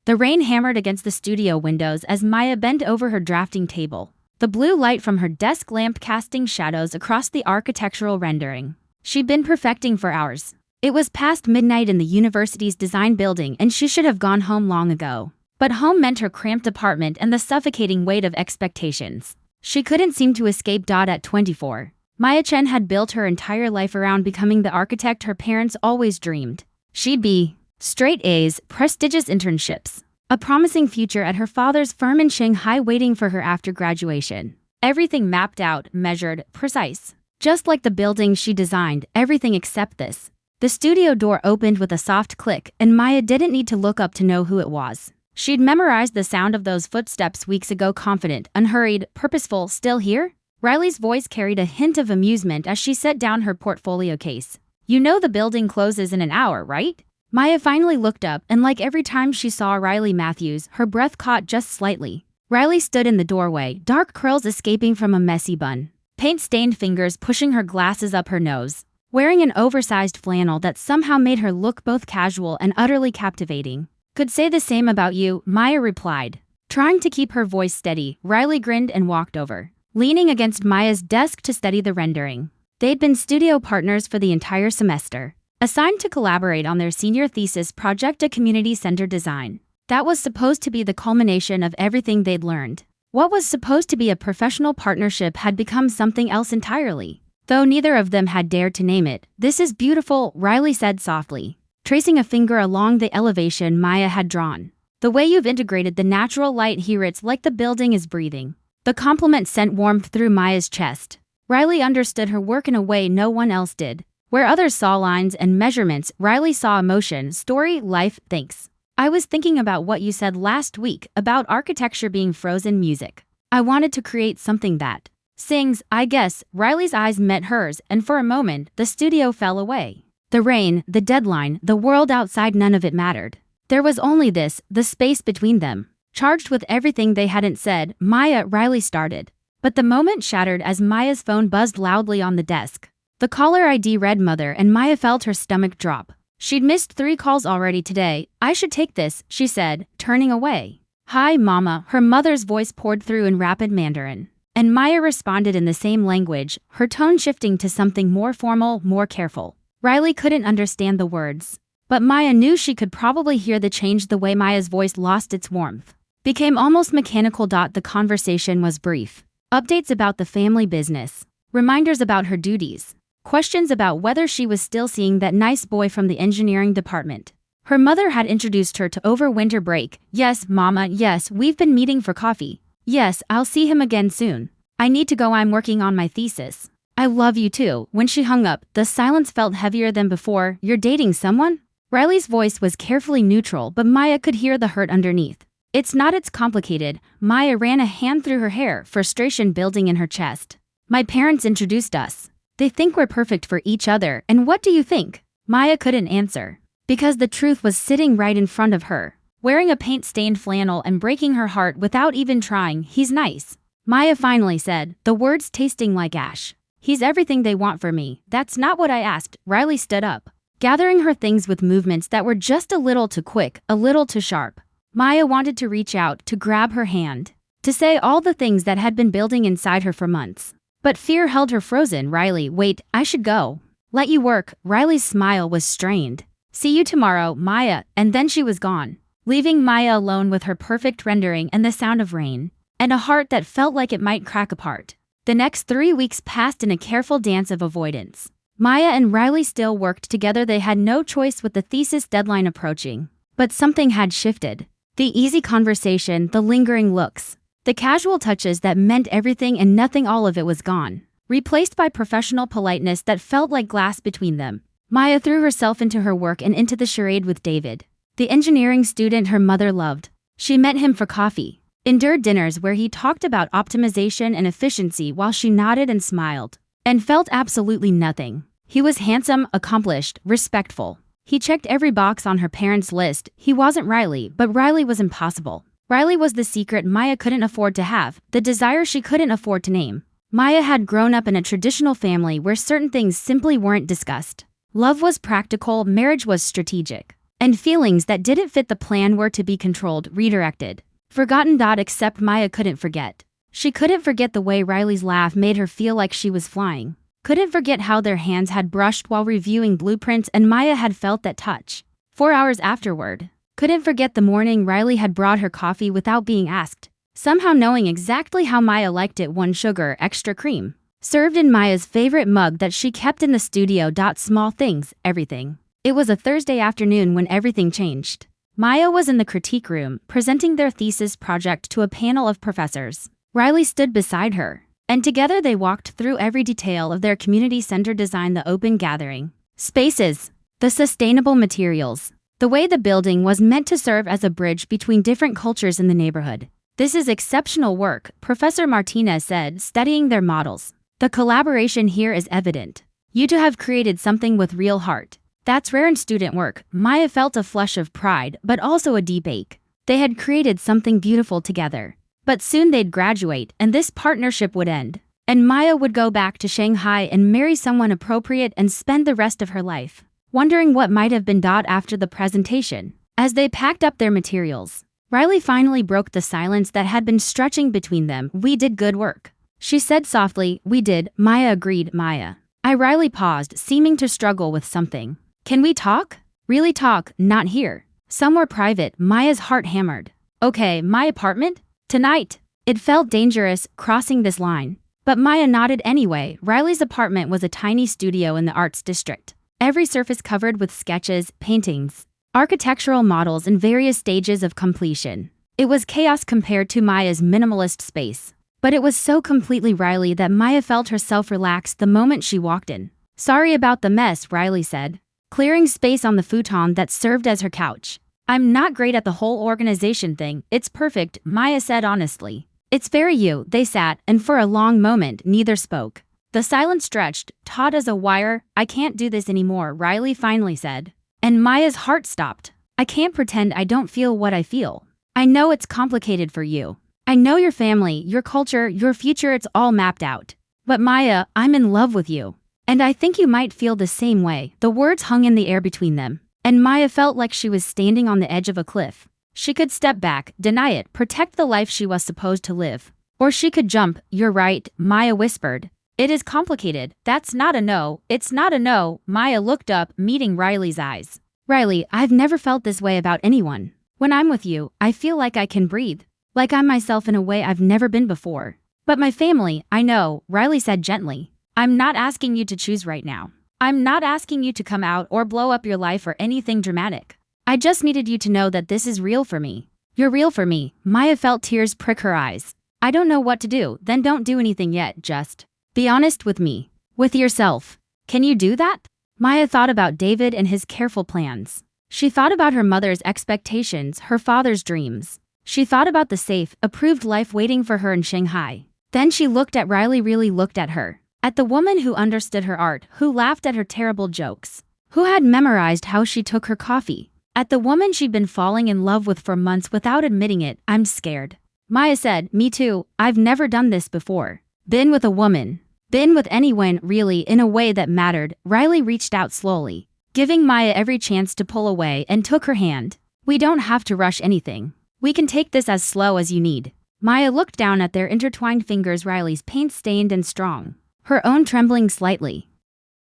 The rain hammered against the studio windows as Maya bent over her drafting table, the blue light from her desk lamp casting shadows across the architectural rendering. She'd been perfecting for hours. It was past midnight in the university's design building and she should have gone home long ago. But home meant her cramped apartment and the suffocating weight of expectations. She couldn't seem to escape. At 24, Maya Chen had built her entire life around becoming the architect her parents always dreamed. She'd be straight A's, prestigious internships, a promising future at her father's firm in Shanghai waiting for her after graduation. Everything mapped out, measured, precise. Just like the building she designed, everything except this. The studio door opened with a soft click, and Maya didn't need to look up to know who it was. She'd memorized the sound of those footsteps weeks ago, confident, unhurried, purposeful. Still here? Riley's voice carried a hint of amusement as she set down her portfolio case. You know the building closes in an hour, right? Maya finally looked up, and like every time she saw Riley Matthews, her breath caught just slightly. Riley stood in the doorway, dark curls escaping from a messy bun, paint-stained fingers pushing her glasses up her nose, wearing an oversized flannel that somehow made her look both casual and utterly captivating. Could say the same about you, Maya replied. Trying to keep her voice steady, Riley grinned and walked over, leaning against Maya's desk to study the rendering. They'd been studio partners for the entire semester, assigned to collaborate on their senior thesis project, a community-centered design. That was supposed to be the culmination of everything they'd learned. What was supposed to be a professional partnership had become something else entirely. Though neither of them had dared to name it. This is beautiful, Riley said softly, tracing a finger along the elevation Maya had drawn. The way you've integrated the natural light here, it's like the building is breathing. The compliment sent warmth through Maya's chest. Riley understood her work in a way no one else did. Where others saw lines and measurements, Riley saw emotion, story, life. Thanks. I was thinking about what you said last week about architecture being frozen music. I wanted to create something that sings, I guess. Riley's eyes met hers, and for a moment, the studio fell away. The rain, the deadline, the world outside, none of it mattered. There was only this, the space between them, charged with everything they hadn't said. Riley started. But the moment shattered as Maya's phone buzzed loudly on the desk. The caller ID read Mother, and Maya felt her stomach drop. She'd missed 3 calls already today. I should take this, she said, turning away. Hi, Mama, her mother's voice poured through in rapid Mandarin. And Maya responded in the same language, her tone shifting to something more formal, more careful. Riley couldn't understand the words, but Maya knew she could probably hear the change. The way Maya's voice lost its warmth, became almost mechanical. The conversation was brief. Updates about the family business, reminders about her duties, questions about whether she was still seeing that nice boy from the engineering department. Her mother had introduced her to over winter break. Yes, Mama, yes, we've been meeting for coffee. Yes, I'll see him again soon. I need to go, I'm working on my thesis. I love you too. When she hung up, the silence felt heavier than before. You're dating someone? Riley's voice was carefully neutral, but Maya could hear the hurt underneath. It's not, it's complicated. Maya ran a hand through her hair, frustration building in her chest. My parents introduced us. They think we're perfect for each other, and what do you think? Maya couldn't answer, because the truth was sitting right in front of her, wearing a paint-stained flannel and breaking her heart without even trying. He's nice, Maya finally said, the words tasting like ash. He's everything they want for me. That's not what I asked. Riley stood up, gathering her things with movements that were just a little too quick, a little too sharp. Maya wanted to reach out, to grab her hand, to say all the things that had been building inside her for months. But fear held her frozen. Riley, wait, I should go. Let you work. Riley's smile was strained. See you tomorrow, Maya, and then she was gone, leaving Maya alone with her perfect rendering and the sound of rain, and a heart that felt like it might crack apart. The next 3 weeks passed in a careful dance of avoidance. Maya and Riley still worked together. They had no choice with the thesis deadline approaching. But something had shifted. The easy conversation, the lingering looks, the casual touches that meant everything and nothing, all of it was gone, replaced by professional politeness that felt like glass between them. Maya threw herself into her work and into the charade with David, the engineering student her mother loved. She met him for coffee, endured dinners where he talked about optimization and efficiency while she nodded and smiled, and felt absolutely nothing. He was handsome, accomplished, respectful. He checked every box on her parents' list. He wasn't Riley, but Riley was impossible. Riley was the secret Maya couldn't afford to have, the desire she couldn't afford to name. Maya had grown up in a traditional family where certain things simply weren't discussed. Love was practical, marriage was strategic. And feelings that didn't fit the plan were to be controlled, redirected, forgotten. Except Maya couldn't forget. She couldn't forget the way Riley's laugh made her feel like she was flying. Couldn't forget how their hands had brushed while reviewing blueprints and Maya had felt that touch 4 hours afterward. Couldn't forget the morning Riley had brought her coffee without being asked, somehow knowing exactly how Maya liked it: 1 sugar, extra cream. Served in Maya's favorite mug that she kept in the studio. Small things, everything. It was a Thursday afternoon when everything changed. Maya was in the critique room, presenting their thesis project to a panel of professors. Riley stood beside her, and together they walked through every detail of their community center design: the open gathering spaces, the sustainable materials, the way the building was meant to serve as a bridge between different cultures in the neighborhood. "This is exceptional work," Professor Martinez said, studying their models. "The collaboration here is evident. You two have created something with real heart. That's rare in student work." Maya felt a flush of pride, but also a deep ache. They had created something beautiful together. But soon they'd graduate, and this partnership would end. And Maya would go back to Shanghai and marry someone appropriate and spend the rest of her life wondering what might have been. After the presentation, as they packed up their materials, Riley finally broke the silence that had been stretching between them. "We did good work," she said softly. "We did," Maya agreed. "Maya." Riley paused, seeming to struggle with something. "Can we talk?" "Really talk, not here. Somewhere private." Maya's heart hammered. "Okay, my apartment? Tonight." It felt dangerous, crossing this line. But Maya nodded anyway. Riley's apartment was a tiny studio in the arts district. Every surface covered with sketches, paintings, architectural models in various stages of completion. It was chaos compared to Maya's minimalist space. But it was so completely Riley that Maya felt herself relax the moment she walked in. "Sorry about the mess," Riley said, clearing space on the futon that served as her couch. "I'm not great at the whole organization thing." "It's perfect," Maya said honestly. "It's very you." They sat, and for a long moment neither spoke. The silence stretched, taut as a wire. "I can't do this anymore," Riley finally said. And Maya's heart stopped. "I can't pretend I don't feel what I feel. I know it's complicated for you. I know your family, your culture, your future, it's all mapped out. But Maya, I'm in love with you. And I think you might feel the same way." The words hung in the air between them, and Maya felt like she was standing on the edge of a cliff. She could step back, deny it, protect the life she was supposed to live. Or she could jump. "You're right," Maya whispered. "It is complicated." "That's not a no." "It's not a no." Maya looked up, meeting Riley's eyes. "Riley, I've never felt this way about anyone. When I'm with you, I feel like I can breathe. Like I'm myself in a way I've never been before." "But my family," "I know," Riley said gently. "I'm not asking you to choose right now. I'm not asking you to come out or blow up your life or anything dramatic. I just needed you to know that this is real for me. You're real for me." Maya felt tears prick her eyes. "I don't know what to do." "Then don't do anything yet, just be honest with me. With yourself. Can you do that?" Maya thought about David and his careful plans. She thought about her mother's expectations, her father's dreams. She thought about the safe, approved life waiting for her in Shanghai. Then she looked at Riley, really looked at her. At the woman who understood her art, who laughed at her terrible jokes, who had memorized how she took her coffee. At the woman she'd been falling in love with for months without admitting it. "I'm scared." Maya said, "Me too. I've never done this before. Been with a woman. Been with anyone, really, in a way that mattered." Riley reached out slowly, giving Maya every chance to pull away, and took her hand. "We don't have to rush anything. We can take this as slow as you need." Maya looked down at their intertwined fingers, Riley's paint-stained and strong, her own trembling slightly.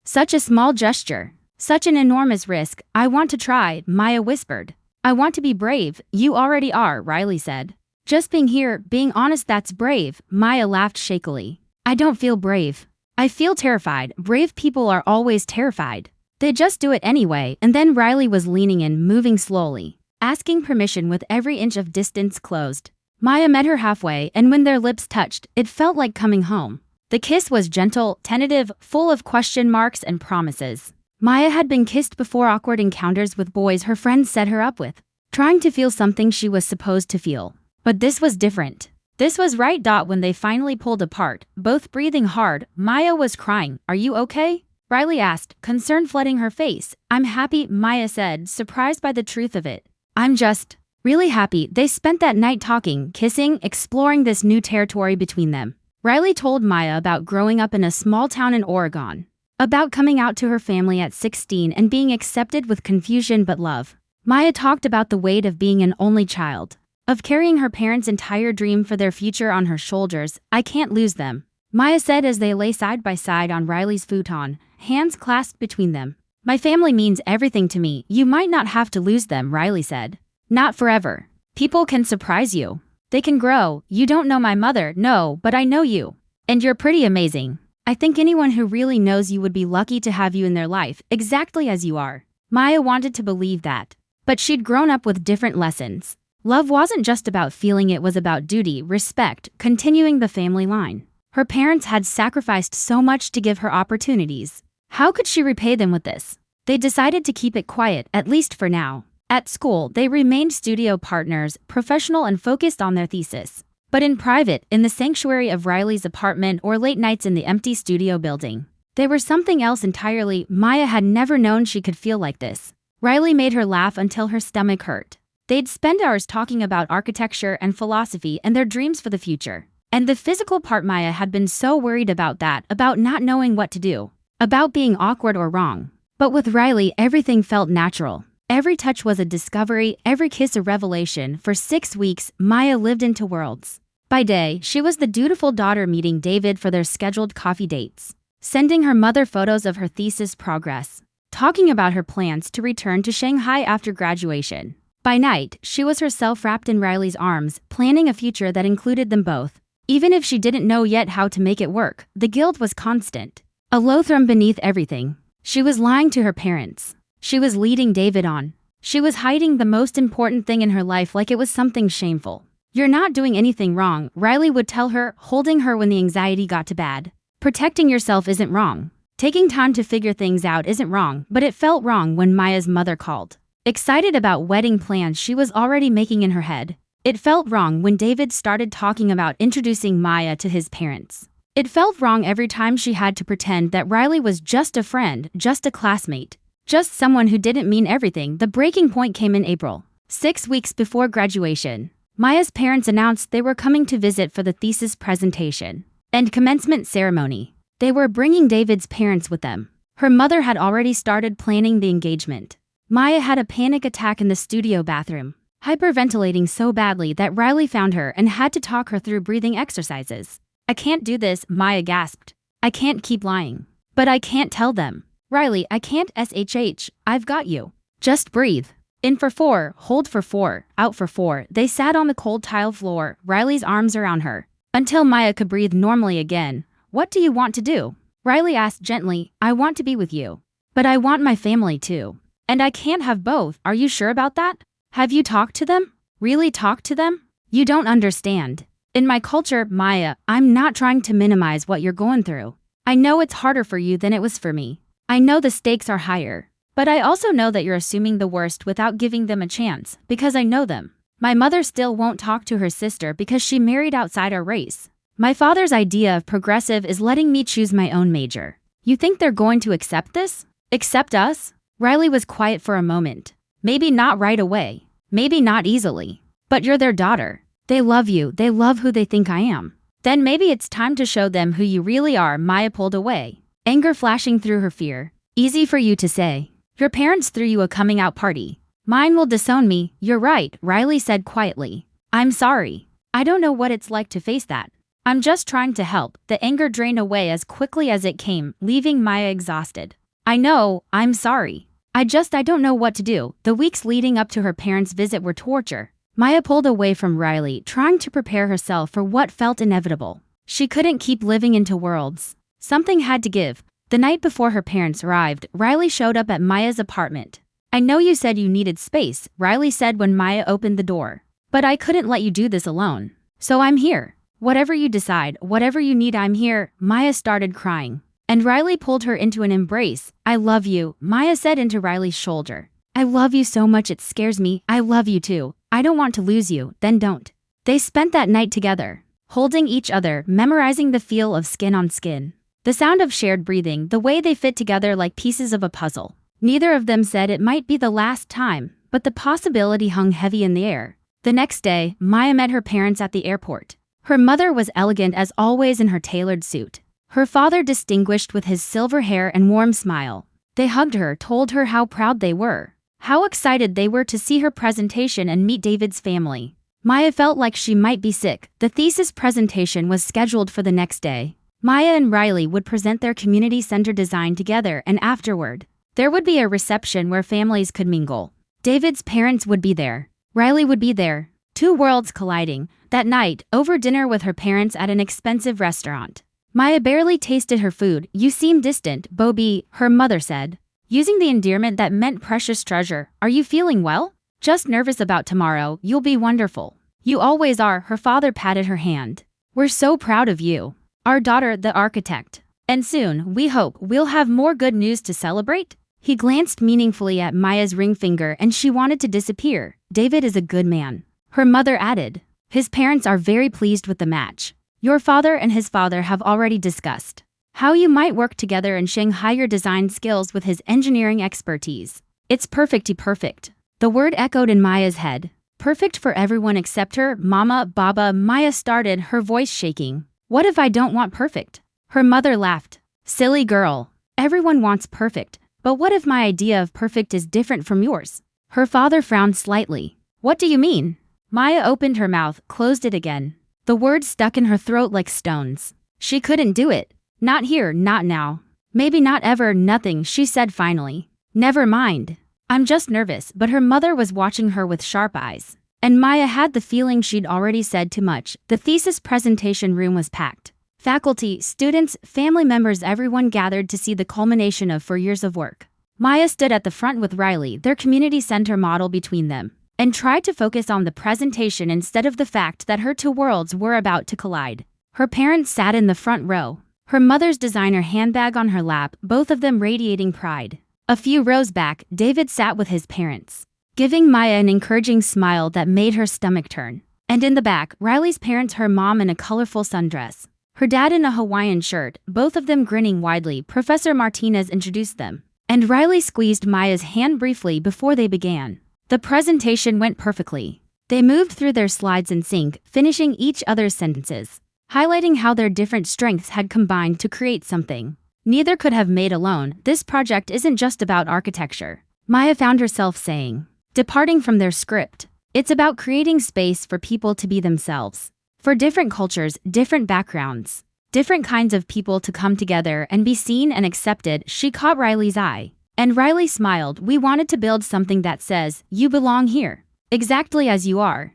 "Such a small gesture. Such an enormous risk." "I want to try," Maya whispered. "I want to be brave." "You already are," Riley said. "Just being here, being honest, that's brave." Maya laughed shakily. "I don't feel brave. I feel terrified." "Brave people are always terrified. They just do it anyway." And then Riley was leaning in, moving slowly, asking permission with every inch of distance closed. Maya met her halfway, and when their lips touched, it felt like coming home. The kiss was gentle, tentative, full of question marks and promises. Maya had been kissed before, awkward encounters with boys her friends set her up with, trying to feel something she was supposed to feel. But this was different. This was right. When they finally pulled apart, both breathing hard, Maya was crying. "Are you okay?" Riley asked, concern flooding her face. "I'm happy," Maya said, surprised by the truth of it. "I'm just really happy." They spent that night talking, kissing, exploring this new territory between them. Riley told Maya about growing up in a small town in Oregon, about coming out to her family at 16 and being accepted with confusion but love, Maya talked about the weight of being an only child, of carrying her parents' entire dream for their future on her shoulders. I can't lose them, Maya said as they lay side by side on Riley's futon, hands clasped between them. My family means everything to me. You might not have to lose them, Riley said. Not forever. People can surprise you. They can grow. You don't know my mother, no, but I know you. And you're pretty amazing. I think anyone who really knows you would be lucky to have you in their life, exactly as you are. Maya wanted to believe that. But she'd grown up with different lessons. Love wasn't just about feeling, it was about duty, respect, continuing the family line. Her parents had sacrificed so much to give her opportunities. How could she repay them with this? They decided to keep it quiet, at least for now. At school, they remained studio partners, professional and focused on their thesis. But in private, in the sanctuary of Riley's apartment or late nights in the empty studio building, they were something else entirely. Maya had never known she could feel like this. Riley made her laugh until her stomach hurt. They'd spend hours talking about architecture and philosophy and their dreams for the future. And the physical part, Maya had been so worried about that, about not knowing what to do, about being awkward or wrong. But with Riley, everything felt natural. Every touch was a discovery, every kiss a revelation. For 6 weeks, Maya lived in two worlds. By day, she was the dutiful daughter meeting David for their scheduled coffee dates, sending her mother photos of her thesis progress, talking about her plans to return to Shanghai after graduation. By night, she was herself wrapped in Riley's arms, planning a future that included them both. Even if she didn't know yet how to make it work, the guilt was constant. A low thrum beneath everything. She was lying to her parents. She was leading David on. She was hiding the most important thing in her life like it was something shameful. You're not doing anything wrong, Riley would tell her, holding her when the anxiety got to bad. Protecting yourself isn't wrong. Taking time to figure things out isn't wrong, but it felt wrong when Maya's mother called. Excited about wedding plans she was already making in her head. It felt wrong when David started talking about introducing Maya to his parents. It felt wrong every time she had to pretend that Riley was just a friend, just a classmate, just someone who didn't mean everything. The breaking point came in April. 6 weeks before graduation, Maya's parents announced they were coming to visit for the thesis presentation and commencement ceremony. They were bringing David's parents with them. Her mother had already started planning the engagement. Maya had a panic attack in the studio bathroom, hyperventilating so badly that Riley found her and had to talk her through breathing exercises. I can't do this, Maya gasped. I can't keep lying. But I can't tell them. Riley, I can't shh, I've got you. Just breathe. In for 4, hold for 4, out for 4. They sat on the cold tile floor, Riley's arms around her, until Maya could breathe normally again. What do you want to do? Riley asked gently. I want to be with you. But I want my family too. And I can't have both. Are you sure about that? Have you talked to them? Really talked to them? You don't understand. In my culture, Maya, I'm not trying to minimize what you're going through. I know it's harder for you than it was for me. I know the stakes are higher. But I also know that you're assuming the worst without giving them a chance, because I know them. My mother still won't talk to her sister because she married outside our race. My father's idea of progressive is letting me choose my own major. You think they're going to accept this? Accept us? Riley was quiet for a moment. Maybe not right away. Maybe not easily. But you're their daughter. They love you. They love who they think I am. Then maybe it's time to show them who you really are. Maya pulled away, anger flashing through her fear. Easy for you to say. Your parents threw you a coming out party. Mine will disown me. You're right, Riley said quietly. I'm sorry. I don't know what it's like to face that. I'm just trying to help. The anger drained away as quickly as it came, leaving Maya exhausted. I know, I'm sorry. I don't know what to do. The weeks leading up to her parents' visit were torture. Maya pulled away from Riley, trying to prepare herself for what felt inevitable. She couldn't keep living in two worlds. Something had to give. The night before her parents arrived, Riley showed up at Maya's apartment. I know you said you needed space, Riley said when Maya opened the door. But I couldn't let you do this alone. So I'm here. Whatever you decide, whatever you need, I'm here. Maya started crying. And Riley pulled her into an embrace. I love you, Maya said into Riley's shoulder. I love you so much it scares me. I love you too. I don't want to lose you, then don't. They spent that night together, holding each other, memorizing the feel of skin on skin. The sound of shared breathing, the way they fit together like pieces of a puzzle. Neither of them said it might be the last time, but the possibility hung heavy in the air. The next day, Maya met her parents at the airport. Her mother was elegant as always in her tailored suit. Her father distinguished with his silver hair and warm smile. They hugged her, told her how proud they were, how excited they were to see her presentation and meet David's family. Maya felt like she might be sick. The thesis presentation was scheduled for the next day. Maya and Riley would present their community center design together, and afterward, there would be a reception where families could mingle. David's parents would be there. Riley would be there. Two worlds colliding. That night, over dinner with her parents at an expensive restaurant. Maya barely tasted her food. "You seem distant, Bobby," her mother said, using the endearment that meant precious treasure. "Are you feeling well?" "Just nervous about tomorrow." "You'll be wonderful." "You always are." Her father patted her hand. "We're so proud of you. Our daughter, the architect. And soon, we hope, we'll have more good news to celebrate." He glanced meaningfully at Maya's ring finger and she wanted to disappear. "David is a good man," her mother added. "His parents are very pleased with the match. Your father and his father have already discussed how you might work together in Shanghai your design skills with his engineering expertise. It's perfect. The word echoed in Maya's head. Perfect for everyone except her, Mama, Baba. Maya started, her voice shaking. "What if I don't want perfect?" Her mother laughed. "Silly girl. Everyone wants perfect. But what if my idea of perfect is different from yours?" Her father frowned slightly. "What do you mean?" Maya opened her mouth, closed it again. The words stuck in her throat like stones. She couldn't do it. "Not here, not now. Maybe not ever." "Nothing," she said finally. "Never mind. I'm just nervous." But her mother was watching her with sharp eyes. And Maya had the feeling she'd already said too much. The thesis presentation room was packed. Faculty, students, family members, everyone gathered to see the culmination of 4 years of work. Maya stood at the front with Riley, their community center model between them, and tried to focus on the presentation instead of the fact that her two worlds were about to collide. Her parents sat in the front row, her mother's designer handbag on her lap, both of them radiating pride. A few rows back, David sat with his parents, giving Maya an encouraging smile that made her stomach turn. And in the back, Riley's parents, her mom in a colorful sundress, her dad in a Hawaiian shirt, both of them grinning widely. Professor Martinez introduced them, and Riley squeezed Maya's hand briefly before they began. The presentation went perfectly. They moved through their slides in sync, finishing each other's sentences, highlighting how their different strengths had combined to create something neither could have made alone. "This project isn't just about architecture," Maya found herself saying, departing from their script. "It's about creating space for people to be themselves. For different cultures, different backgrounds, different kinds of people to come together and be seen and accepted." She caught Riley's eye. And Riley smiled. "We wanted to build something that says, you belong here, exactly as you are."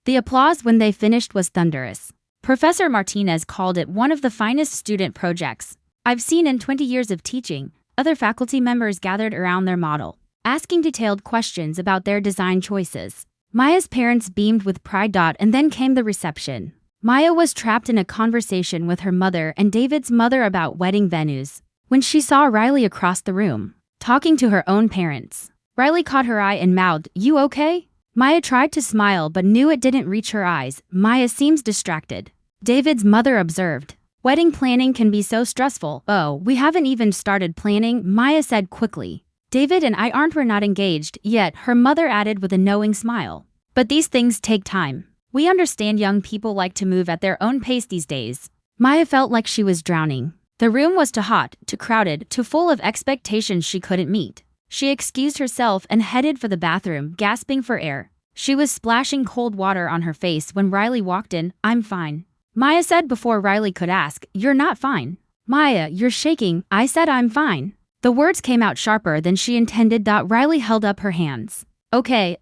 The applause when they finished was thunderous. Professor Martinez called it one of the finest student projects I've seen in 20 years of teaching. Other faculty members gathered around their model, asking detailed questions about their design choices. Maya's parents beamed with pride. And then came the reception. Maya was trapped in a conversation with her mother and David's mother about wedding venues when she saw Riley across the room, talking to her own parents. Riley caught her eye and mouthed, "You okay?" Maya tried to smile but knew it didn't reach her eyes. "Maya seems distracted," David's mother observed. "Wedding planning can be so stressful." "Oh, we haven't even started planning," Maya said quickly. "David and I we're not engaged yet," her mother added with a knowing smile. "But these things take time. We understand young people like to move at their own pace these days." Maya felt like she was drowning. The room was too hot, too crowded, too full of expectations she couldn't meet. She excused herself and headed for the bathroom, gasping for air. She was splashing cold water on her face when Riley walked in. "I'm fine," Maya said before Riley could ask. "You're not fine." "Maya, you're shaking." "I said I'm fine." The words came out sharper than she intended. Riley held up her hands. Okay,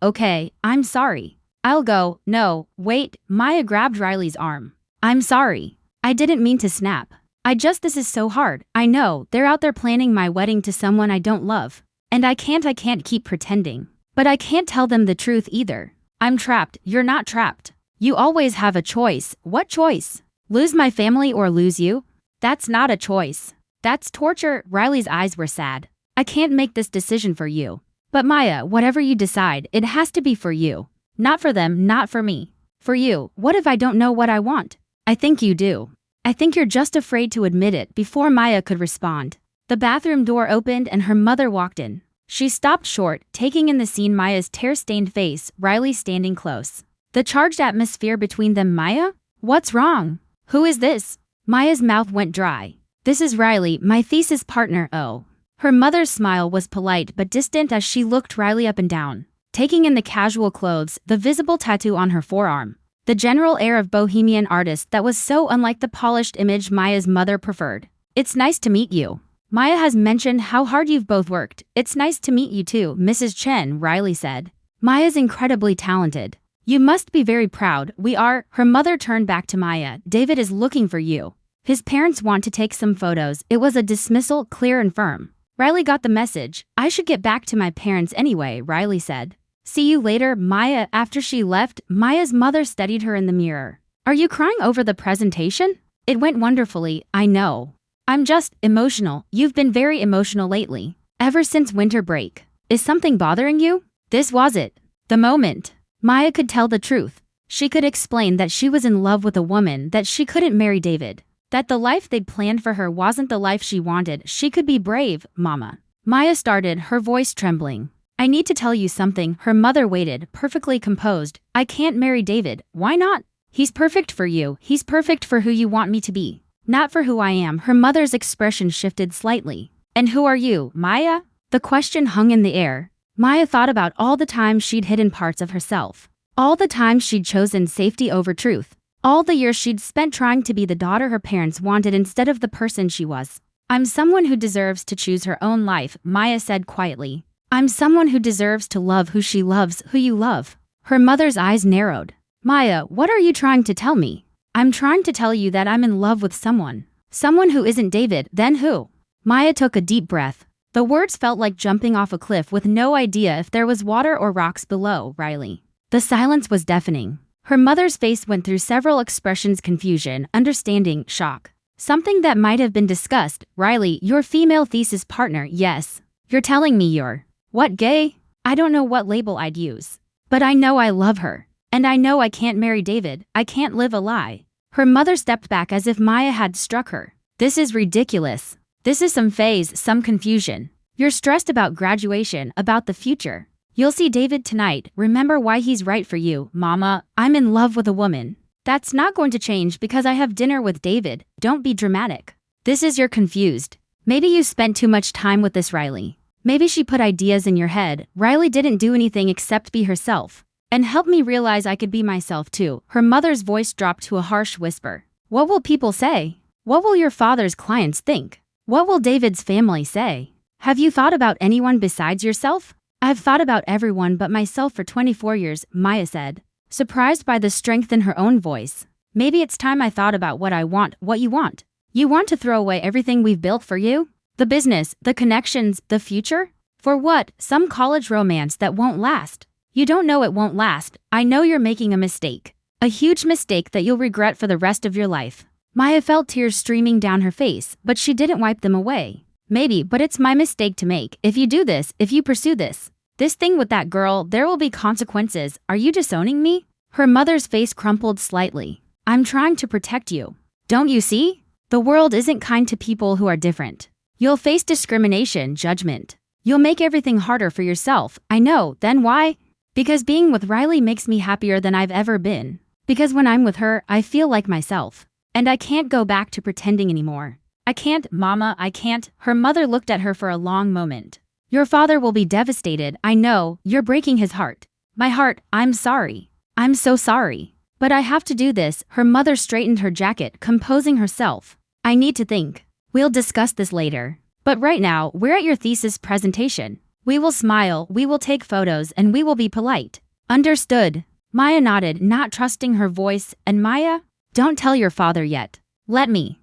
I'm sorry. I'll go." "No, wait." Maya grabbed Riley's arm. "I'm sorry. I didn't mean to snap. This is so hard. I know, they're out there planning my wedding to someone I don't love. And I can't keep pretending. But I can't tell them the truth either. I'm trapped." "You're not trapped. You always have a choice." "What choice?" "Lose my family or lose you." "That's not a choice. That's torture." Riley's eyes were sad. "I can't make this decision for you. But Maya, whatever you decide, it has to be for you. Not for them, not for me. For you." "What if I don't know what I want?" "I think you do. I think you're just afraid to admit it." Before Maya could respond, the bathroom door opened and her mother walked in. She stopped short, taking in the scene, Maya's tear-stained face, Riley standing close, the charged atmosphere between them. "Maya? What's wrong? Who is this?" Maya's mouth went dry. "This is Riley, my thesis partner." "Oh." Her mother's smile was polite but distant as she looked Riley up and down, taking in the casual clothes, the visible tattoo on her forearm, the general air of bohemian artist that was so unlike the polished image Maya's mother preferred. "It's nice to meet you. Maya has mentioned how hard you've both worked. It's nice to meet you too, Mrs. Chen," Riley said. "Maya's incredibly talented. You must be very proud." "We are." Her mother turned back to Maya. "David is looking for you. His parents want to take some photos." It was a dismissal, clear and firm. Riley got the message. "I should get back to my parents anyway," Riley said. "See you later, Maya." After she left, Maya's mother studied her in the mirror. "Are you crying over the presentation?" "It went wonderfully, I know. I'm just emotional." "You've been very emotional lately. Ever since winter break. Is something bothering you?" This was it. The moment. Maya could tell the truth. She could explain that she was in love with a woman, that she couldn't marry David, that the life they'd planned for her wasn't the life she wanted. She could be brave, Mama. Maya started, her voice trembling. "I need to tell you something." Her mother waited, perfectly composed. "I can't marry David." "Why not?" "He's perfect for you. He's perfect for who you want me to be. Not for who I am." Her mother's expression shifted slightly. "And who are you, Maya?" The question hung in the air. Maya thought about all the times she'd hidden parts of herself. All the times she'd chosen safety over truth. All the years she'd spent trying to be the daughter her parents wanted instead of the person she was. "I'm someone who deserves to choose her own life," Maya said quietly. "I'm someone who deserves to love who she loves, who you love." Her mother's eyes narrowed. "Maya, what are you trying to tell me?" "I'm trying to tell you that I'm in love with someone. Someone who isn't David." "Then who?" Maya took a deep breath. The words felt like jumping off a cliff with no idea if there was water or rocks below. "Riley." The silence was deafening. Her mother's face went through several expressions: confusion, understanding, shock. "Something that might have been discussed." "Riley, your female thesis partner." "Yes. You're telling me you're, what, gay?" "I don't know what label I'd use. But I know I love her. And I know I can't marry David. I can't live a lie." Her mother stepped back as if Maya had struck her. "This is ridiculous. This is some phase, some confusion. You're stressed about graduation, about the future. You'll see David tonight. Remember why he's right for you." "Mama, I'm in love with a woman. That's not going to change because I have dinner with David." "Don't be dramatic. This is you're confused. Maybe you spent too much time with this Riley. Maybe she put ideas in your head." "Riley didn't do anything except be herself. And help me realize I could be myself too." Her mother's voice dropped to a harsh whisper. "What will people say? What will your father's clients think? What will David's family say? Have you thought about anyone besides yourself?" "I've thought about everyone but myself for 24 years, Maya said, surprised by the strength in her own voice. "Maybe it's time I thought about what I want." "What you want? You want to throw away everything we've built for you? The business, the connections, the future? For what? Some college romance that won't last. You don't know it won't last. I know you're making a mistake. A huge mistake that you'll regret for the rest of your life." Maya felt tears streaming down her face, but she didn't wipe them away. "Maybe, but it's my mistake to make. If you do this, if you pursue this thing with that girl, there will be consequences. Are you disowning me?" Her mother's face crumpled slightly. "I'm trying to protect you. Don't you see? The world isn't kind to people who are different. You'll face discrimination, judgment. You'll make everything harder for yourself." "I know. Then why?" "Because being with Riley makes me happier than I've ever been. Because when I'm with her, I feel like myself. And I can't go back to pretending anymore. I can't, Mama, I can't." Her mother looked at her for a long moment. "Your father will be devastated. I know. You're breaking his heart." "My heart. I'm sorry. I'm so sorry. But I have to do this." Her mother straightened her jacket, composing herself. "I need to think. We'll discuss this later. But right now, we're at your thesis presentation. We will smile, we will take photos, and we will be polite." "Understood." Maya nodded, not trusting her voice. "And Maya? Don't tell your father yet. Let me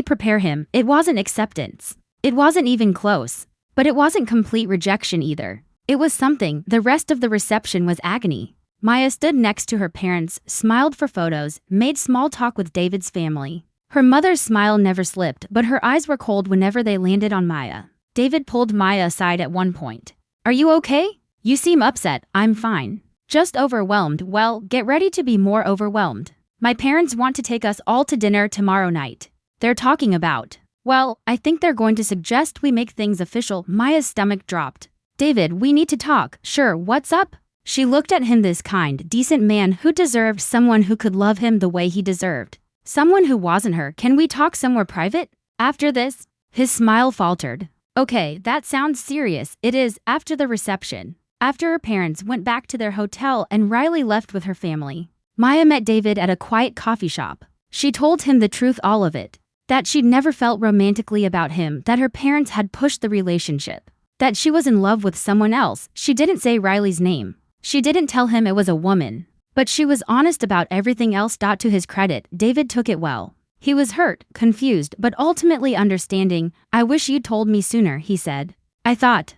prepare him." It wasn't acceptance. It wasn't even close. But it wasn't complete rejection either. It was something. The rest of the reception was agony. Maya stood next to her parents, smiled for photos, made small talk with David's family. Her mother's smile never slipped, but her eyes were cold whenever they landed on Maya. David pulled Maya aside at one point. "Are you okay? You seem upset." "I'm fine. Just overwhelmed." "Well, get ready to be more overwhelmed. My parents want to take us all to dinner tomorrow night. They're talking about, well, I think they're going to suggest we make things official." Maya's stomach dropped. "David, we need to talk." "Sure, what's up?" She looked at him, this kind, decent man who deserved someone who could love him the way he deserved. Someone who wasn't her. "Can we talk somewhere private? After this?" His smile faltered. Okay, that sounds serious. It is. After the reception. After her parents went back to their hotel and Riley left with her family, Maya met David at a quiet coffee shop. She told him the truth, all of it. That she'd never felt romantically about him, that her parents had pushed the relationship, that she was in love with someone else. She didn't say Riley's name. She didn't tell him it was a woman. But she was honest about everything else. To his credit, David took it well. He was hurt, confused, but ultimately understanding. I wish you'd told me sooner, he said. I thought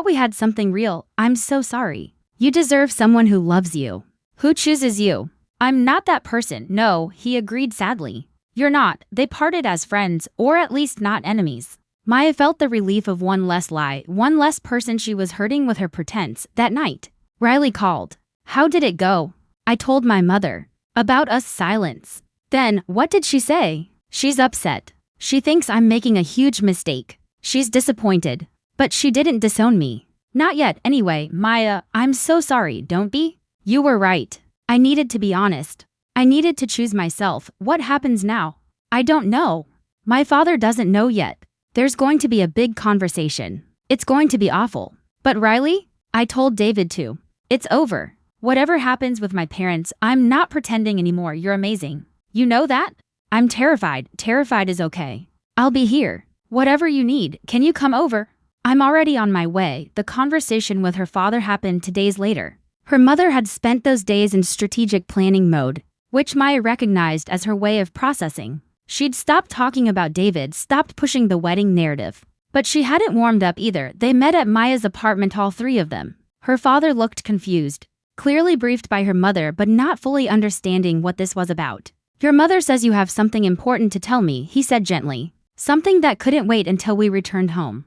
we had something real. I'm so sorry. You deserve someone who loves you. Who chooses you. I'm not that person. No, he agreed sadly. You're not. They parted as friends, or at least not enemies. Maya felt the relief of one less lie, one less person she was hurting with her pretense. That night, Riley called. How did it go? I told my mother. About us. Silence. Then, what did she say? She's upset. She thinks I'm making a huge mistake. She's disappointed. But she didn't disown me. Not yet, anyway. Maya, I'm so sorry. Don't be. You were right. I needed to be honest. I needed to choose myself. What happens now? I don't know. My father doesn't know yet. There's going to be a big conversation. It's going to be awful. But Riley? I told David too. It's over. Whatever happens with my parents, I'm not pretending anymore. You're amazing. You know that? I'm terrified. Terrified is okay. I'll be here. Whatever you need. Can you come over? I'm already on my way. The conversation with her father happened 2 days later. Her mother had spent those days in strategic planning mode, which Maya recognized as her way of processing. She'd stopped talking about David, stopped pushing the wedding narrative. But she hadn't warmed up either. They met at Maya's apartment, all three of them. Her father looked confused, clearly briefed by her mother but not fully understanding what this was about. Your mother says you have something important to tell me, he said gently. Something that couldn't wait until we returned home.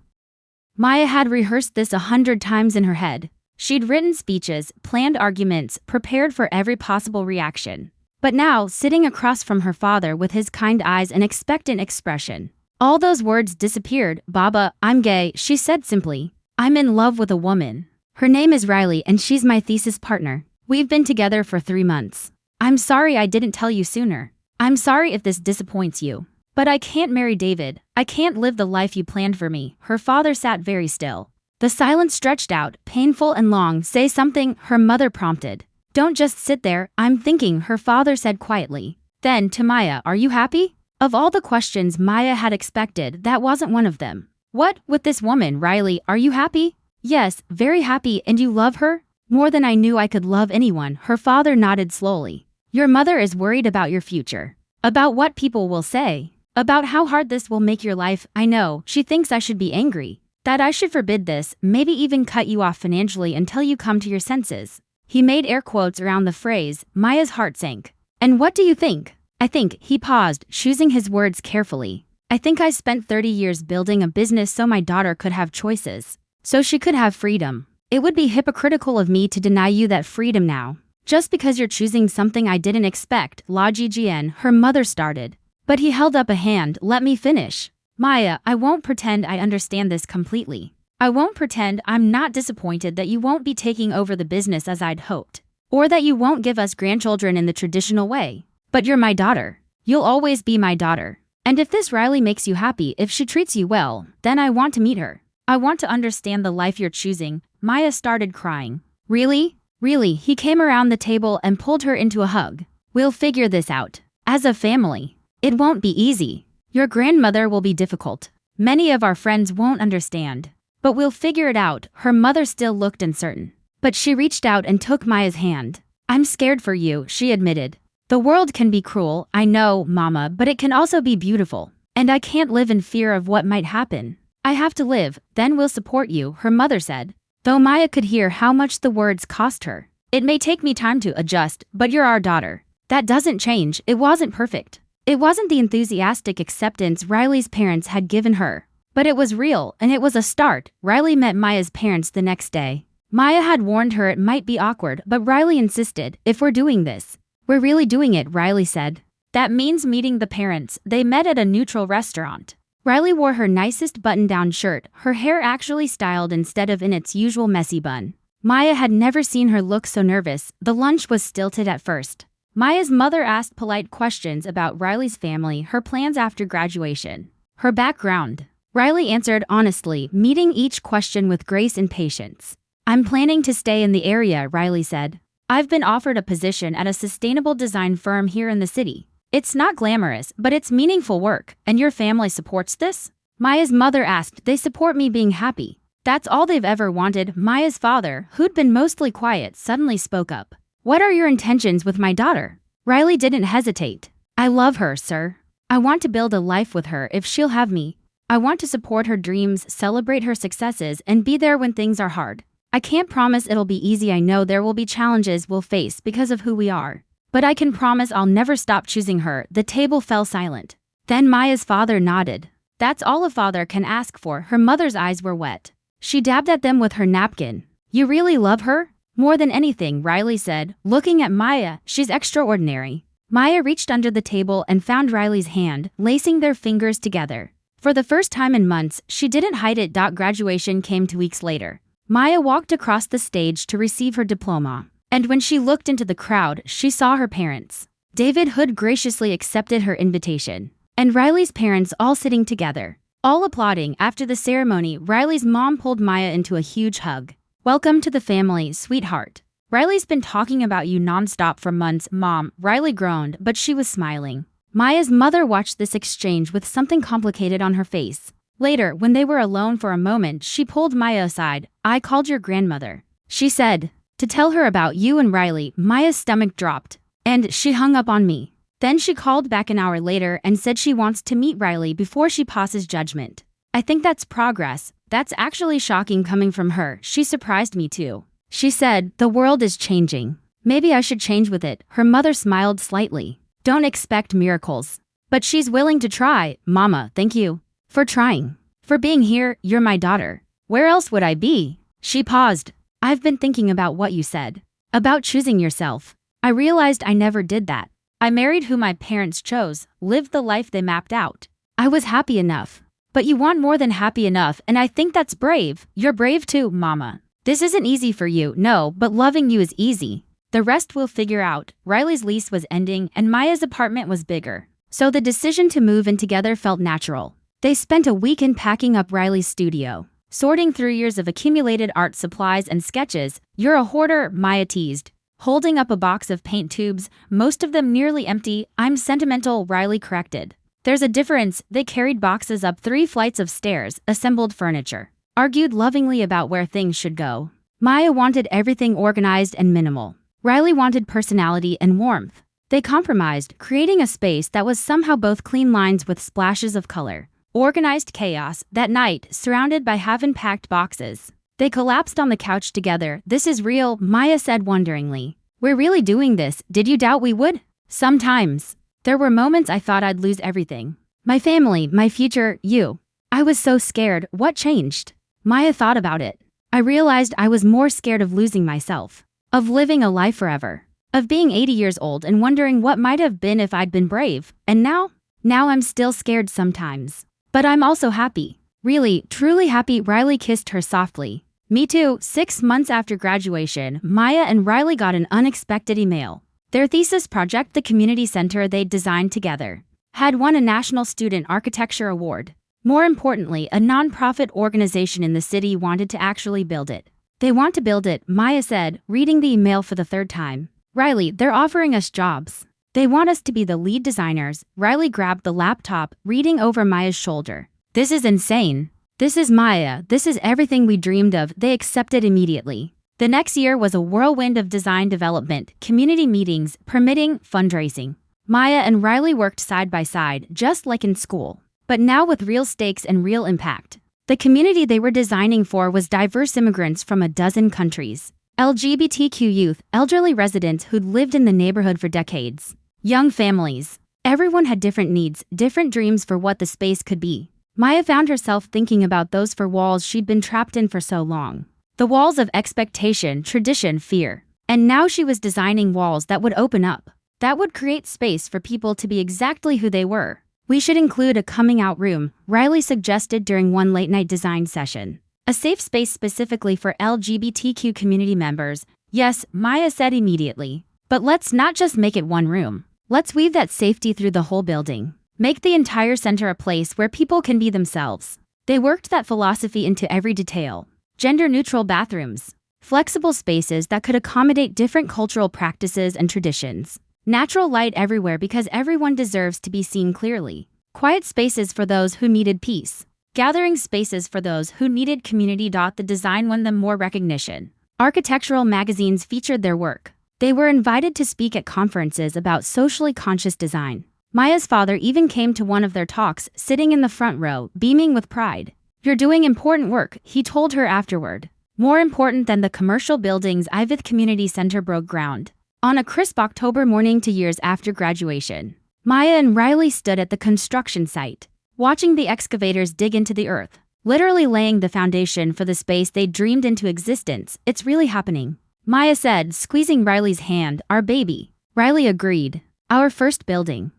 Maya had rehearsed this 100 times in her head. She'd written speeches, planned arguments, prepared for every possible reaction. But now, sitting across from her father with his kind eyes and expectant expression, all those words disappeared. Baba, I'm gay, she said simply. I'm in love with a woman. Her name is Riley and she's my thesis partner. We've been together for 3 months. I'm sorry I didn't tell you sooner. I'm sorry if this disappoints you. But I can't marry David. I can't live the life you planned for me. Her father sat very still. The silence stretched out, painful and long. Say something, her mother prompted. Don't just sit there. I'm thinking, her father said quietly. Then, to Maya, are you happy? Of all the questions Maya had expected, that wasn't one of them. What, with this woman, Riley, are you happy? Yes, very happy. And you love her? More than I knew I could love anyone. Her father nodded slowly. Your mother is worried about your future. About what people will say. About how hard this will make your life. I know, she thinks I should be angry. That I should forbid this, maybe even cut you off financially until you come to your senses. He made air quotes around the phrase. Maya's heart sank. And what do you think? I think, he paused, choosing his words carefully. I think I spent 30 years building a business so my daughter could have choices. So she could have freedom. It would be hypocritical of me to deny you that freedom now. Just because you're choosing something I didn't expect, La Gigien, her mother started. But he held up a hand. Let me finish. Maya, I won't pretend I understand this completely. I won't pretend I'm not disappointed that you won't be taking over the business as I'd hoped. Or that you won't give us grandchildren in the traditional way. But you're my daughter. You'll always be my daughter. And if this Riley makes you happy, if she treats you well, then I want to meet her. I want to understand the life you're choosing. Maya started crying. Really? Really? He came around the table and pulled her into a hug. We'll figure this out. As a family. It won't be easy. Your grandmother will be difficult. Many of our friends won't understand. But we'll figure it out. Her mother still looked uncertain. But she reached out and took Maya's hand. I'm scared for you, she admitted. The world can be cruel, I know, Mama, but it can also be beautiful. And I can't live in fear of what might happen. I have to live, then we'll support you, her mother said. Though Maya could hear how much the words cost her. It may take me time to adjust, but you're our daughter. That doesn't change. It wasn't perfect. It wasn't the enthusiastic acceptance Riley's parents had given her. But it was real, and it was a start. Riley met Maya's parents the next day. Maya had warned her it might be awkward, but Riley insisted, if we're doing this, we're really doing it, Riley said. That means meeting the parents. They met at a neutral restaurant. Riley wore her nicest button-down shirt, her hair actually styled instead of in its usual messy bun. Maya had never seen her look so nervous. The lunch was stilted at first. Maya's mother asked polite questions about Riley's family, her plans after graduation, her background. Riley answered honestly, meeting each question with grace and patience. I'm planning to stay in the area, Riley said. I've been offered a position at a sustainable design firm here in the city. It's not glamorous, but it's meaningful work, and your family supports this? Maya's mother asked. They support me being happy. That's all they've ever wanted. Maya's father, who'd been mostly quiet, suddenly spoke up. What are your intentions with my daughter? Riley didn't hesitate. I love her, sir. I want to build a life with her if she'll have me. I want to support her dreams, celebrate her successes, and be there when things are hard. I can't promise it'll be easy. I know there will be challenges we'll face because of who we are. But I can promise I'll never stop choosing her. The table fell silent. Then Maya's father nodded. That's all a father can ask for. Her mother's eyes were wet. She dabbed at them with her napkin. You really love her? More than anything, Riley said, looking at Maya. She's extraordinary. Maya reached under the table and found Riley's hand, lacing their fingers together. For the first time in months, she didn't hide it. Graduation came 2 weeks later. Maya walked across the stage to receive her diploma. And when she looked into the crowd, she saw her parents. David Hood graciously accepted her invitation. And Riley's parents all sitting together, all applauding. After the ceremony, Riley's mom pulled Maya into a huge hug. Welcome to the family, sweetheart. Riley's been talking about you nonstop for months, Mom. Riley groaned, but she was smiling. Maya's mother watched this exchange with something complicated on her face. Later, when they were alone for a moment, she pulled Maya aside. I called your grandmother, she said, to tell her about you and Riley. Maya's stomach dropped, and she hung up on me. Then she called back an hour later and said she wants to meet Riley before she passes judgment. I think that's progress. That's actually shocking coming from her. She surprised me too. She said, the world is changing. Maybe I should change with it. Her mother smiled slightly. Don't expect miracles. But she's willing to try. Mama, thank you for trying. For being here. You're my daughter. Where else would I be? She paused. I've been thinking about what you said. About choosing yourself. I realized I never did that. I married who my parents chose, lived the life they mapped out. I was happy enough. But you want more than happy enough, and I think that's brave. You're brave too, Mama. This isn't easy for you, no, but loving you is easy. The rest we'll figure out. Riley's lease was ending, and Maya's apartment was bigger. So the decision to move in together felt natural. They spent a weekend packing up Riley's studio, sorting through years of accumulated art supplies and sketches. You're a hoarder, Maya teased, holding up a box of paint tubes, most of them nearly empty. I'm sentimental, Riley corrected. There's a difference. They carried boxes up 3 flights of stairs, assembled furniture, argued lovingly about where things should go. Maya wanted everything organized and minimal. Riley wanted personality and warmth. They compromised, creating a space that was somehow both clean lines with splashes of color. Organized chaos. That night, surrounded by half-unpacked boxes, they collapsed on the couch together. This is real, Maya said wonderingly. We're really doing this. Did you doubt we would? Sometimes. There were moments I thought I'd lose everything. My family, my future, you. I was so scared. What changed? Maya thought about it. I realized I was more scared of losing myself. Of living a life forever. Of being 80 years old and wondering what might have been if I'd been brave. And now? Now I'm still scared sometimes. But I'm also happy. Really, truly happy. Riley kissed her softly. Me too. 6 months after graduation, Maya and Riley got an unexpected email. Their thesis project, the community center they'd designed together, had won a National Student Architecture Award. More importantly, a nonprofit organization in the city wanted to actually build it. They want to build it, Maya said, reading the email for the 3rd time. Riley, they're offering us jobs. They want us to be the lead designers. Riley grabbed the laptop, reading over Maya's shoulder. This is insane. This is Maya. This is everything we dreamed of. They accepted immediately. The next year was a whirlwind of design development, community meetings, permitting, fundraising. Maya and Riley worked side by side, just like in school, but now with real stakes and real impact. The community they were designing for was diverse immigrants from a dozen countries, LGBTQ youth, elderly residents who'd lived in the neighborhood for decades, young families. Everyone had different needs, different dreams for what the space could be. Maya found herself thinking about those 4 walls she'd been trapped in for so long. The walls of expectation, tradition, fear. And now she was designing walls that would open up, that would create space for people to be exactly who they were. We should include a coming out room, Riley suggested during one late-night design session. A safe space specifically for LGBTQ community members. Yes, Maya said immediately. But let's not just make it one room. Let's weave that safety through the whole building. Make the entire center a place where people can be themselves. They worked that philosophy into every detail. Gender-neutral bathrooms. Flexible spaces that could accommodate different cultural practices and traditions. Natural light everywhere because everyone deserves to be seen clearly. Quiet spaces for those who needed peace. Gathering spaces for those who needed community. The design won them more recognition. Architectural magazines featured their work. They were invited to speak at conferences about socially conscious design. Maya's father even came to one of their talks, sitting in the front row, beaming with pride. "You're doing important work," he told her afterward. "More important than the commercial buildings." Iveth Community Center broke ground. On a crisp October morning 2 years after graduation, Maya and Riley stood at the construction site, watching the excavators dig into the earth, literally laying the foundation for the space they dreamed into existence. "It's really happening," Maya said, squeezing Riley's hand. "Our baby." Riley agreed. "Our first building.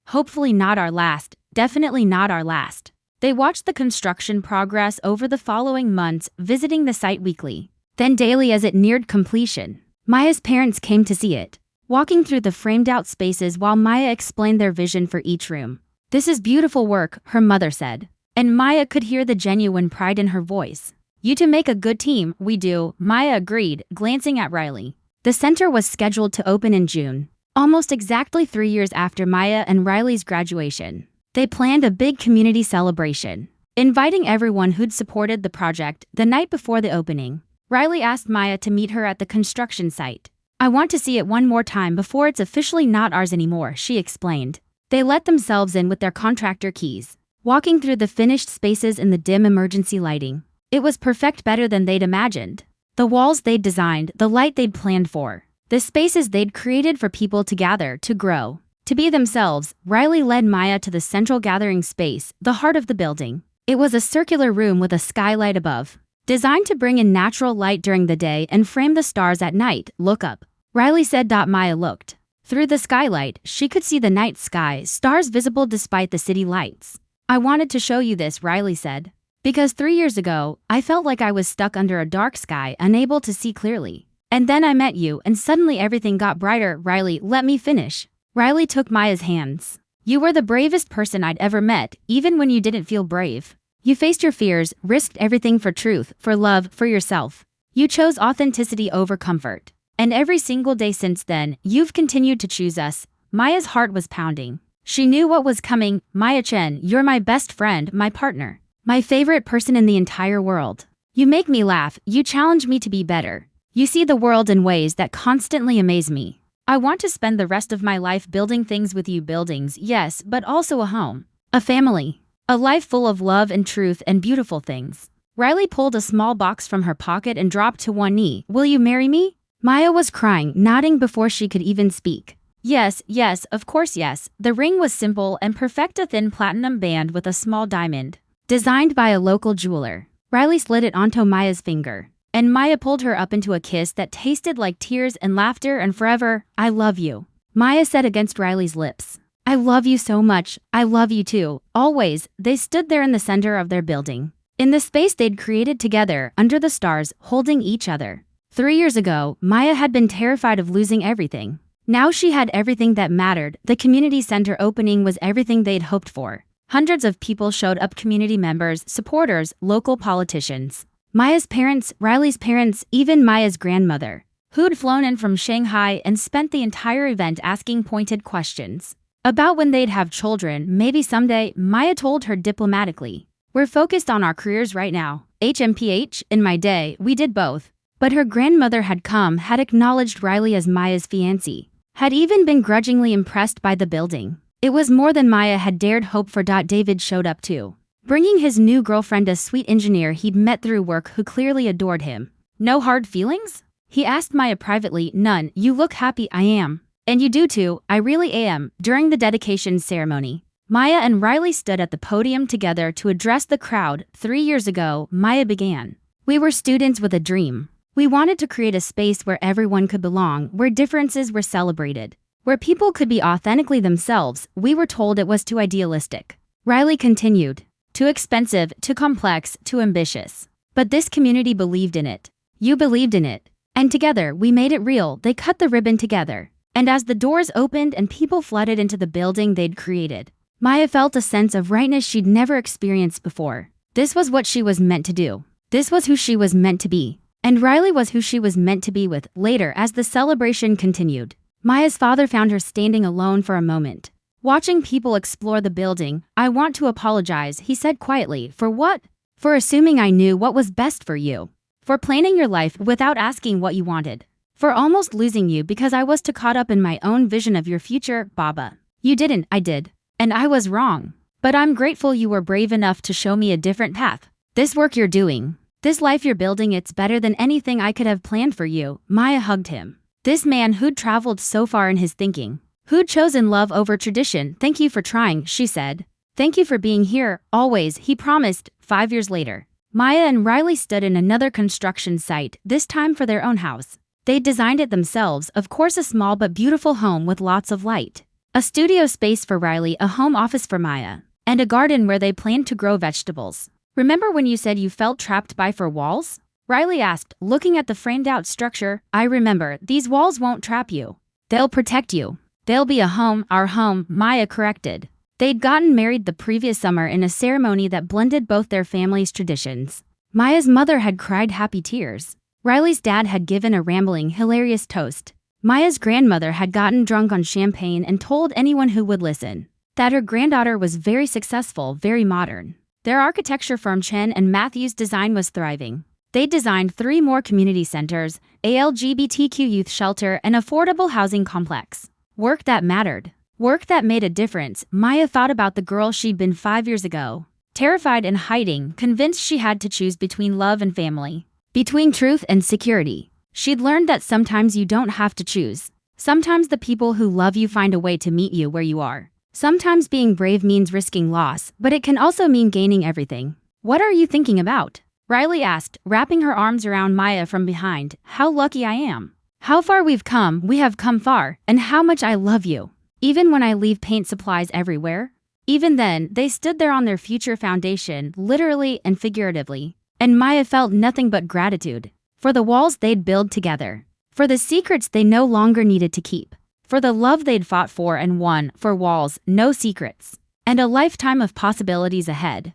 Hopefully not our last, definitely not our last." They watched the construction progress over the following months, visiting the site weekly, then daily as it neared completion. Maya's parents came to see it, walking through the framed-out spaces while Maya explained their vision for each room. "This is beautiful work," her mother said, and Maya could hear the genuine pride in her voice. "You two make a good team." "We do," Maya agreed, glancing at Riley. The center was scheduled to open in June, almost exactly 3 years after Maya and Riley's graduation. They planned a big community celebration, inviting everyone who'd supported the project. The night before the opening, Riley asked Maya to meet her at the construction site. "I want to see it one more time before it's officially not ours anymore," she explained. They let themselves in with their contractor keys, walking through the finished spaces in the dim emergency lighting. It was perfect, better than they'd imagined. The walls they'd designed, the light they'd planned for, the spaces they'd created for people to gather, to grow, to be themselves. Riley led Maya to the central gathering space, the heart of the building. It was a circular room with a skylight above, designed to bring in natural light during the day and frame the stars at night. "Look up," Riley said. Maya looked. Through the skylight, she could see the night sky, stars visible despite the city lights. "I wanted to show you this," Riley said, "because 3 years ago, I felt like I was stuck under a dark sky, unable to see clearly. And then I met you, and suddenly everything got brighter." "Riley, let me finish." Riley took Maya's hands. "You were the bravest person I'd ever met, even when you didn't feel brave. You faced your fears, risked everything for truth, for love, for yourself. You chose authenticity over comfort. And every single day since then, you've continued to choose us." Maya's heart was pounding. She knew what was coming. "Maya Chen, you're my best friend, my partner, my favorite person in the entire world. You make me laugh, you challenge me to be better. You see the world in ways that constantly amaze me. I want to spend the rest of my life building things with you." Buildings, yes, but also a home, a family, a life full of love and truth and beautiful things. Riley pulled a small box from her pocket and dropped to one knee. "Will you marry me?" Maya was crying, nodding before she could even speak. "Yes, yes, of course yes." The ring was simple and perfect, a thin platinum band with a small diamond, designed by a local jeweler. Riley slid it onto Maya's finger, and Maya pulled her up into a kiss that tasted like tears and laughter and forever. "I love you," Maya said against Riley's lips. "I love you so much. I love you too, always." They stood there in the center of their building, in the space they'd created together, under the stars, holding each other. 3 years ago, Maya had been terrified of losing everything. Now she had everything that mattered. The community center opening was everything they'd hoped for. Hundreds of people showed up: community members, supporters, local politicians. Maya's parents, Riley's parents, even Maya's grandmother, who'd flown in from Shanghai and spent the entire event asking pointed questions about when they'd have children, maybe someday. Maya told her diplomatically, "We're focused on our careers right now. HMPH, in my day, we did both." But her grandmother had come, had acknowledged Riley as Maya's fiancé, had even been grudgingly impressed by the building. It was more than Maya had dared hope for. David showed up too, bringing his new girlfriend, a sweet engineer he'd met through work who clearly adored him. "No hard feelings?" he asked Maya privately. "None. You look happy." "I am. And you do too." "I really am." During the dedication ceremony, Maya and Riley stood at the podium together to address the crowd. 3 years ago, Maya began. "We were students with a dream. We wanted to create a space where everyone could belong, where differences were celebrated, where people could be authentically themselves. We were told it was too idealistic." Riley continued. "Too expensive, too complex, too ambitious. But this community believed in it. You believed in it. And together, we made it real." They cut the ribbon together. And as the doors opened and people flooded into the building they'd created, Maya felt a sense of rightness she'd never experienced before. This was what she was meant to do. This was who she was meant to be. And Riley was who she was meant to be with. Later, as the celebration continued, Maya's father found her standing alone for a moment, watching people explore the building. "I want to apologize," he said quietly. "For what?" "For assuming I knew what was best for you. For planning your life without asking what you wanted. For almost losing you because I was too caught up in my own vision of your future, Baba. You didn't, I did. And I was wrong. But I'm grateful you were brave enough to show me a different path. This work you're doing, this life you're building, it's better than anything I could have planned for you." Maya hugged him. This man who'd traveled so far in his thinking, who'd chosen love over tradition. "Thank you for trying," she said. "Thank you for being here, always," he promised. 5 years later, Maya and Riley stood in another construction site, this time for their own house. They'd designed it themselves, of course, a small but beautiful home with lots of light. A studio space for Riley, a home office for Maya, and a garden where they planned to grow vegetables. "Remember when you said you felt trapped by 4 walls?" Riley asked, looking at the framed-out structure. "I remember. These walls won't trap you. They'll protect you. They'll be a home, our home," Maya corrected. They'd gotten married the previous summer in a ceremony that blended both their families' traditions. Maya's mother had cried happy tears. Riley's dad had given a rambling, hilarious toast. Maya's grandmother had gotten drunk on champagne and told anyone who would listen that her granddaughter was very successful, very modern. Their architecture firm Chen and Matthews Design was thriving. They designed 3 more community centers, a LGBTQ youth shelter, and affordable housing complex. Work that mattered. Work that made a difference. Maya thought about the girl she'd been 5 years ago. Terrified and hiding, convinced she had to choose between love and family. Between truth and security. She'd learned that sometimes you don't have to choose. Sometimes the people who love you find a way to meet you where you are. Sometimes being brave means risking loss, but it can also mean gaining everything. "What are you thinking about?" Riley asked, wrapping her arms around Maya from behind. "How lucky I am. How far we've come, we have come far, and how much I love you. Even when I leave paint supplies everywhere." Even then, they stood there on their future foundation, literally and figuratively. And Maya felt nothing but gratitude. For the walls they'd built together. For the secrets they no longer needed to keep. For the love they'd fought for and won. For walls, no secrets. And a lifetime of possibilities ahead.